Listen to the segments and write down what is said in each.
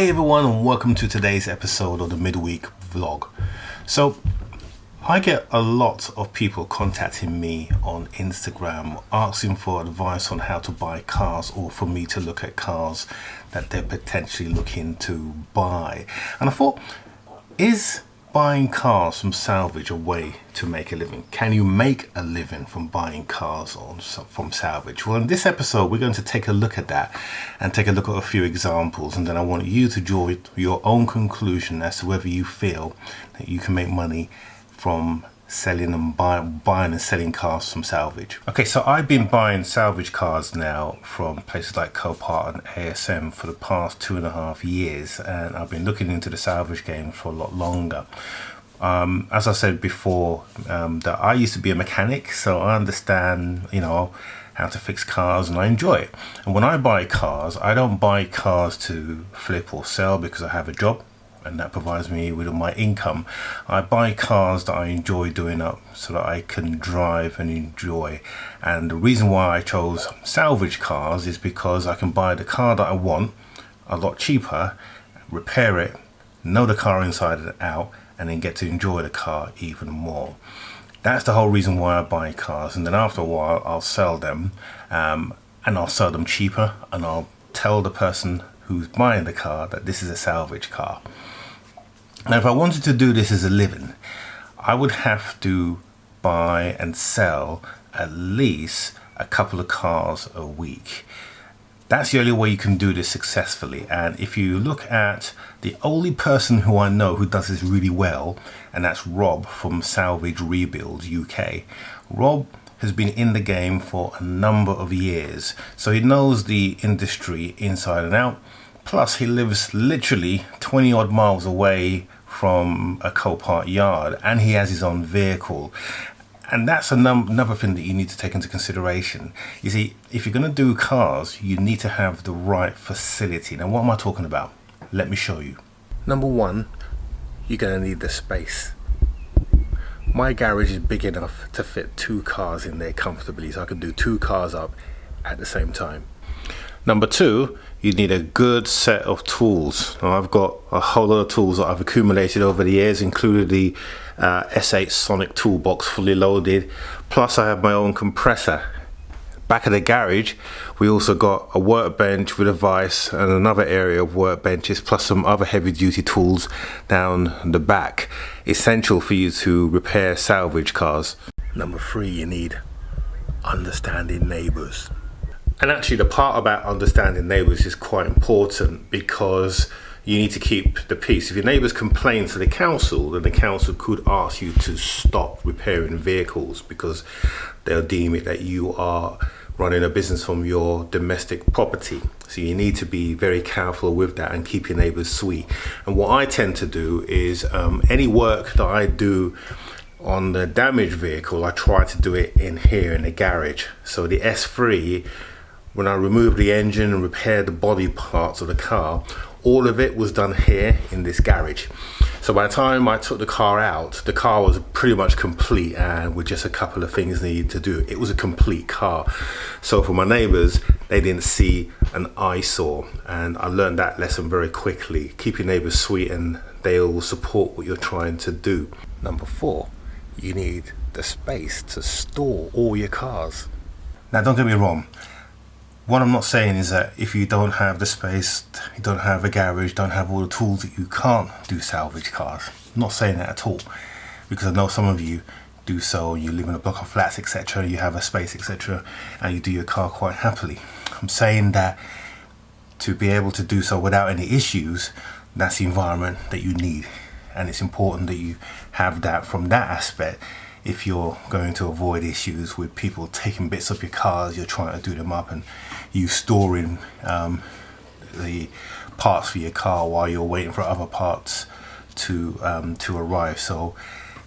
Hey everyone, and welcome to today's episode of the midweek vlog. So I get a lot of people contacting me on Instagram asking for advice on how to buy cars, or for me to look at cars that they're potentially looking to buy. And I thought, is buying cars from salvage a way to make a living? Can you make a living from buying cars from salvage? Well, in this episode we're going to take a look at that and take a look at a few examples, and then I want you to draw your own conclusion as to whether you feel that you can make money from selling and buying and selling cars from salvage. Okay, so I've been buying salvage cars now from places like Copart and ASM for the past 2.5 years, and I've been looking into the salvage game for a lot longer. As I said before, that I used to be a mechanic, so I understand, how to fix cars, and I enjoy it. And when I buy cars, I don't buy cars to flip or sell because I have a job and that provides me with my income. I buy cars that I enjoy doing up so that I can drive and enjoy. And the reason why I chose salvage cars is because I can buy the car that I want a lot cheaper, repair it, know the car inside and out, and then get to enjoy the car even more. That's the whole reason why I buy cars. And then after a while I'll sell them, and I'll sell them cheaper, and I'll tell the person who's buying the car that this is a salvage car. Now, if I wanted to do this as a living, I would have to buy and sell at least a couple of cars a week. That's the only way you can do this successfully. And if you look at the only person who I know who does this really well, and that's Rob from Salvage Rebuilds UK. Rob has been in the game for a number of years, so he knows the industry inside and out. Plus, he lives literally 20 odd miles away from a Copart yard, and he has his own vehicle. And that's another thing that you need to take into consideration. You see, if you're going to do cars, you need to have the right facility. Now, what am I talking about? Let me show you. Number one, you're going to need the space. My garage is big enough to fit 2 cars in there comfortably, so I can do 2 cars up at the same time. Number 2, you need a good set of tools. Now, I've got a whole lot of tools that I've accumulated over the years, including the S8 Sonic toolbox fully loaded. Plus, I have my own compressor. Back of the garage, we also got a workbench with a vise and another area of workbenches, plus some other heavy duty tools down the back. Essential for you to repair salvage cars. Number 3, you need understanding neighbours. And actually, the part about understanding neighbours is quite important, because you need to keep the peace. If your neighbours complain to the council, then the council could ask you to stop repairing vehicles, because they'll deem it that you are running a business from your domestic property. So you need to be very careful with that and keep your neighbours sweet. And what I tend to do is any work that I do on the damaged vehicle, I try to do it in here in the garage. So the S3, when I removed the engine and repaired the body parts of the car, all of it was done here in this garage. So by the time I took the car out, the car was pretty much complete, and with just a couple of things needed to do, it was a complete car. So for my neighbours, they didn't see an eyesore, and I learned that lesson very quickly. Keep your neighbours sweet and they will support what you're trying to do. Number 4, you need the space to store all your cars. Now, don't get me wrong. What I'm not saying is that if you don't have the space, you don't have a garage, don't have all the tools, that you can't do salvage cars. I'm not saying that at all, because I know some of you do so, and you live in a block of flats, etc., you have a space, etc., and you do your car quite happily. I'm saying that to be able to do so without any issues, that's the environment that you need, and it's important that you have that from that aspect. If you're going to avoid issues with people taking bits of your cars, you're trying to do them up, and you storing the parts for your car while you're waiting for other parts to arrive. So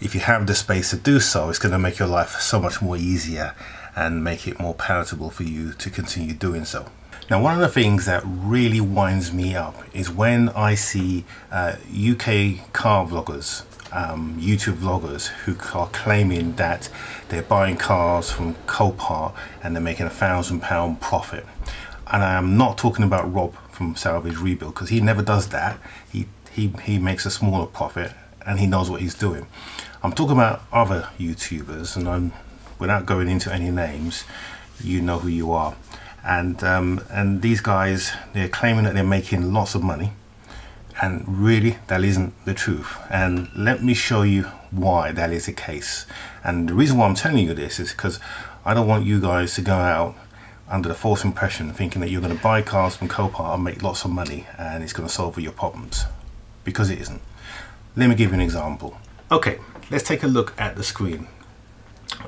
if you have the space to do so, it's going to make your life so much more easier and make it more palatable for you to continue doing so. Now, one of the things that really winds me up is when I see UK car vloggers, YouTube vloggers, who are claiming that they're buying cars from Copart and they're making £1,000 profit. And I am not talking about Rob from Salvage Rebuild, because he never does that. He makes a smaller profit and he knows what he's doing. I'm talking about other YouTubers, and without going into any names, you know who you are. And these guys, they're claiming that they're making lots of money, and really that isn't the truth. And let me show you why that is the case. And the reason why I'm telling you this is because I don't want you guys to go out under the false impression thinking that you're going to buy cars from Copart and make lots of money and it's going to solve all your problems, because it isn't. Let me give you an example. Okay, let's take a look at the screen.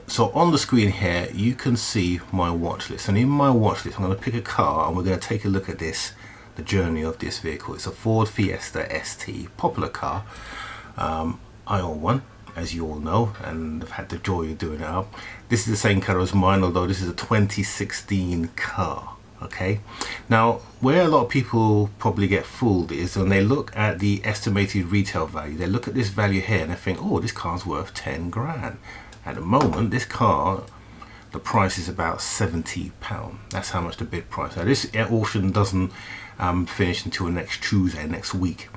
So on the screen here you can see my watch list, and in my watch list I'm going to pick a car and we're going to take a look at this, the journey of this vehicle. It's a Ford Fiesta ST, popular car. I own one, as you all know, and I've had the joy of doing it up. This is the same color as mine, although this is a 2016 car. Okay, now where a lot of people probably get fooled is when they look at the estimated retail value. They look at this value here and they think, oh, this car's worth 10 grand. At the moment, this car, the price is about £70. That's how much the bid price. Now this auction doesn't finish until next Tuesday, next week.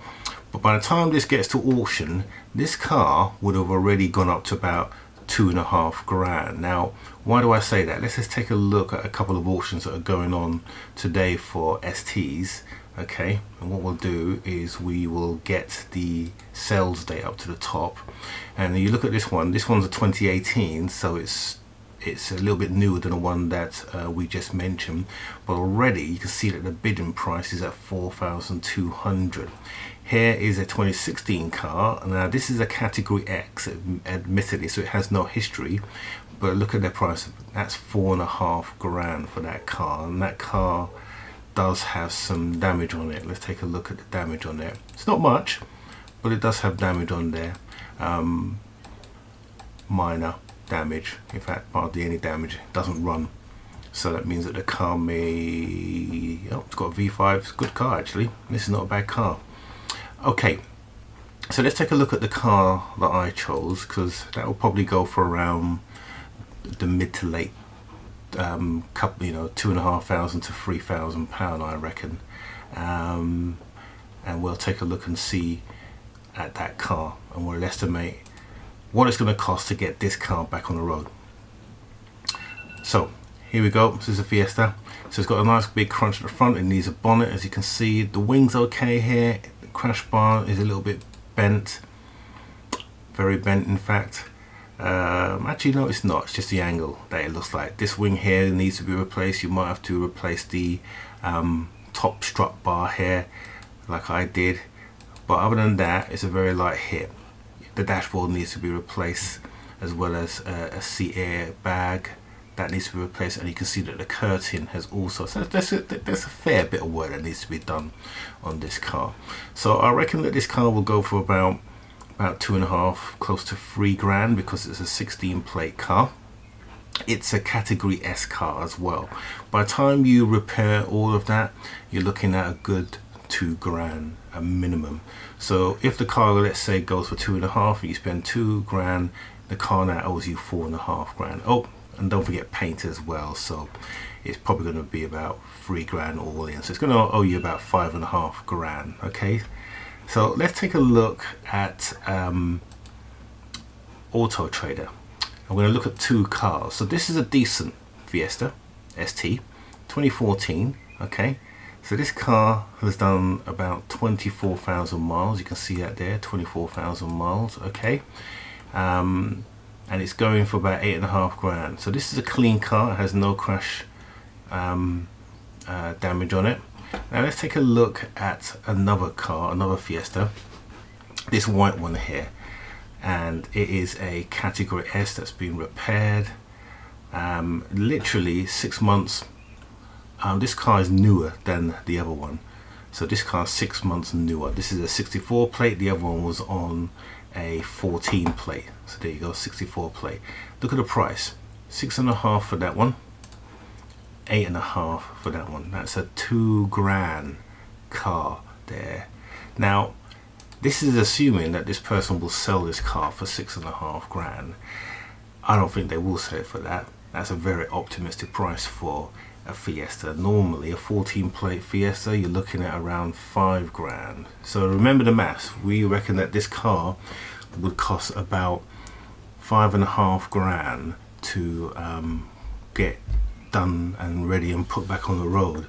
But by the time this gets to auction, this car would have already gone up to about 2.5 grand. Now, why do I say that? Let's just take a look at a couple of auctions that are going on today for STs. Okay, and what we'll do is we will get the sales date up to the top, and you look at this one. This one's a 2018, so it's a little bit newer than the one that we just mentioned, but already you can see that the bidding price is at 4,200. Here is a 2016 car. Now this is a category X, admittedly, so it has no history, but look at their price. That's 4.5 grand for that car, and that car does have some damage on it. Let's take a look at the damage on there. It's not much, but it does have damage on there. Minor damage, in fact hardly any damage. It doesn't run, so that means that the car may, oh, it's got a V5. It's a good car actually. This is not a bad car. Okay, so let's take a look at the car that I chose, because that will probably go for around the mid to late couple, £2,500 to £3,000, I reckon. And we'll take a look and see at that car, and we'll estimate what it's going to cost to get this car back on the road. So here we go. This is a Fiesta. So it's got a nice big crunch at the front. It needs a bonnet, as you can see. The wing's okay here. The crash bar is a little bit bent, very bent in fact. Actually no, it's not, it's just the angle that it looks like. This wing here needs to be replaced. You might have to replace the top strut bar here like I did, but other than that it's a very light hit. The dashboard needs to be replaced, as well as a seat air bag that needs to be replaced, and you can see that the curtain has also, so there's a fair bit of work that needs to be done on this car. So I reckon that this car will go for about 2.5, close to 3 grand, because it's a 16 plate car. It's a category S car as well. By the time you repair all of that, you're looking at a good 2 grand, a minimum. So if the car, let's say, goes for 2.5 and you spend 2 grand, the car now owes you 4.5 grand. Oh, and don't forget paint as well, so it's probably going to be about 3 grand all in. So it's going to owe you about 5.5 grand. Okay, so let's take a look at Auto Trader. I'm going to look at 2 cars. So this is a decent Fiesta ST 2014. Okay, so this car has done about 24,000 miles. You can see that there, 24,000 miles. Okay, and it's going for about 8.5 grand. So this is a clean car. It has no crash damage on it. Now let's take a look at another car, another Fiesta, this white one here, and it is a category S that's been repaired. Literally 6 months. This car is newer than the other one, so this car is 6 months newer. This is a 64 plate. The other one was on a 14 plate. So there you go, 64 plate. Look at the price, 6.5 for that one, 8.5 for that one. That's a 2 grand car there. Now this is assuming that this person will sell this car for 6.5 grand. I don't think they will sell it for that. That's a very optimistic price for a Fiesta. Normally a 14 plate Fiesta, you're looking at around 5 grand. So remember the maths. We reckon that this car would cost about 5.5 grand to get done and ready and put back on the road.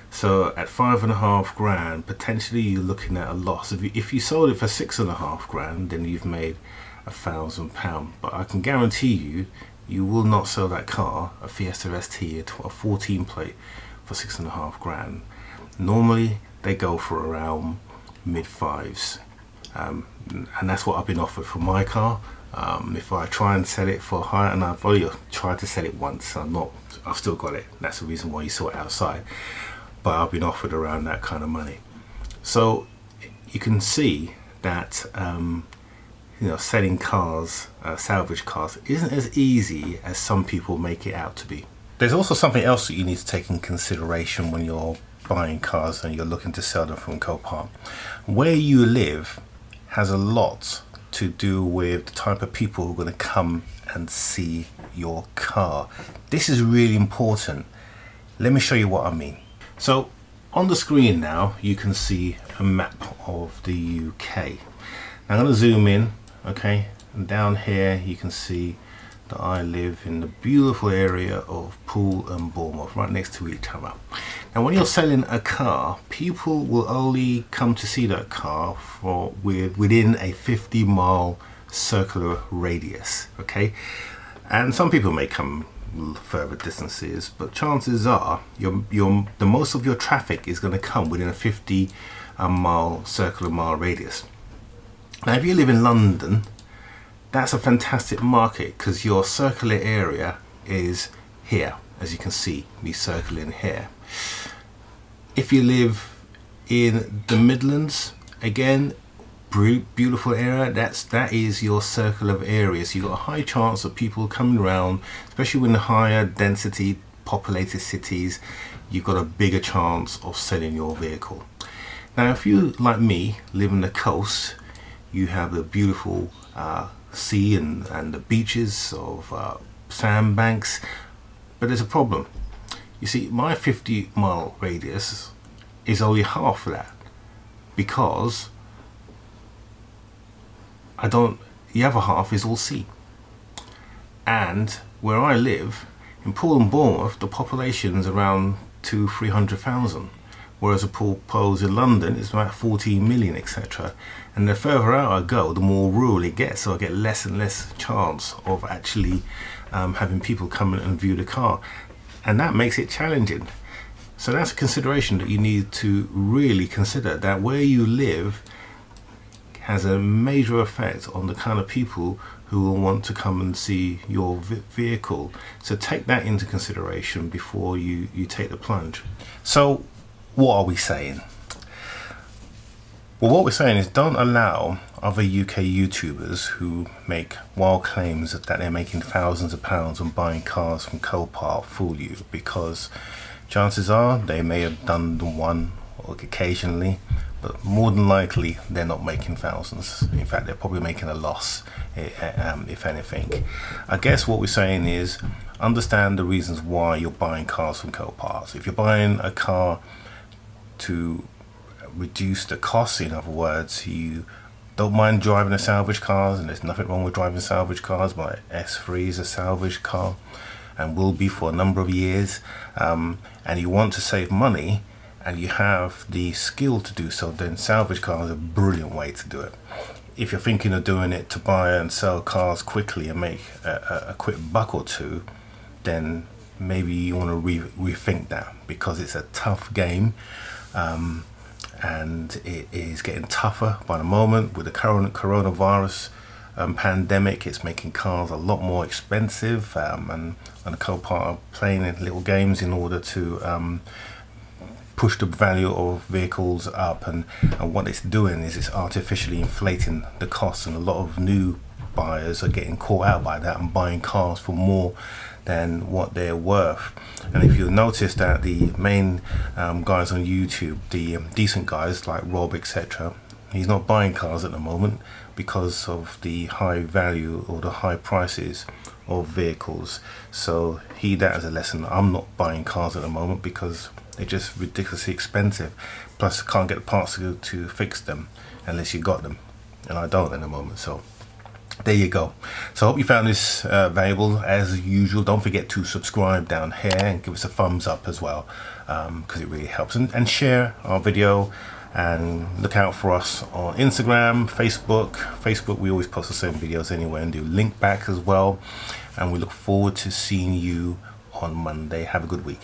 So at 5.5 grand, potentially you're looking at a loss. If you sold it for 6.5 grand, then you've made £1,000. But I can guarantee you, you will not sell that car, a Fiesta ST, a 14 plate, for 6.5 grand. Normally they go for around mid fives, and that's what I've been offered for my car. If I try and sell it for higher, and I've only tried to sell it once, I've still got it. That's the reason why you saw it outside. But I've been offered around that kind of money. So you can see that selling cars, salvage cars, isn't as easy as some people make it out to be. There's also something else that you need to take in consideration when you're buying cars and you're looking to sell them from Copart. Where you live has a lot to do with the type of people who are going to come and see your car. This is really important. Let me show you what I mean. So on the screen now you can see a map of the UK. Now I'm going to zoom in, okay, and down here you can see that I live in the beautiful area of Poole and Bournemouth, right next to each other. Now when you're selling a car, people will only come to see that car within a 50-mile circular radius, okay? And some people may come further distances, but chances are the most of your traffic is going to come within a 50-mile circular mile radius. Now if you live in London, that's a fantastic market because your circular area is here, as you can see me circling here. If you live in the Midlands, again, beautiful area, that is your circle of areas. You've got a high chance of people coming around, especially in the higher density populated cities. You've got a bigger chance of selling your vehicle. Now if you, like me, live on the coast, you have the beautiful sea and the beaches of sandbanks, but there's a problem. You see, my 50-mile radius is only half of that, because the other half is all sea. And where I live, in Poole and Bournemouth, the population is around 200,000-300,000, whereas I suppose in London it's about 14 million, etc. And the further out I go, the more rural it gets, so I get less and less chance of actually having people come and view the car, and that makes it challenging. So that's a consideration that you need to really consider, that where you live has a major effect on the kind of people who will want to come and see your vehicle. So take that into consideration before you take the plunge. So what are we saying? Well, what we're saying is don't allow other UK YouTubers who make wild claims that they're making thousands of pounds on buying cars from Copart fool you, because chances are they may have done the one or occasionally, but more than likely they're not making thousands. In fact, they're probably making a loss, if anything. I guess what we're saying is understand the reasons why you're buying cars from Copart. If you're buying a car to reduce the costs, in other words, you don't mind driving a salvage cars, and there's nothing wrong with driving salvage cars. My S3 is a salvage car and will be for a number of years, and you want to save money and you have the skill to do so, then salvage cars are a brilliant way to do it. If you're thinking of doing it to buy and sell cars quickly and make a quick buck or two, then maybe you want to rethink that, because it's a tough game, and it is getting tougher by the moment with the current coronavirus pandemic. It's making cars a lot more expensive, and the Copart are playing in little games in order to push the value of vehicles up, and what it's doing is it's artificially inflating the costs, and a lot of new buyers are getting caught out by that and buying cars for more than what they're worth. And if you notice that the main guys on YouTube, the decent guys like Rob, etc., he's not buying cars at the moment because of the high value or the high prices of vehicles. So heed that as a lesson. I'm not buying cars at the moment because they're just ridiculously expensive. Plus, I can't get the parts to fix them unless you got them, and I don't at the moment. So there you go. So I hope you found this valuable. As usual, don't forget to subscribe down here and give us a thumbs up as well, because it really helps. And share our video, and look out for us on Instagram, Facebook. We always post the same videos anyway, and do link back as well. And we look forward to seeing you on Monday. Have a good week.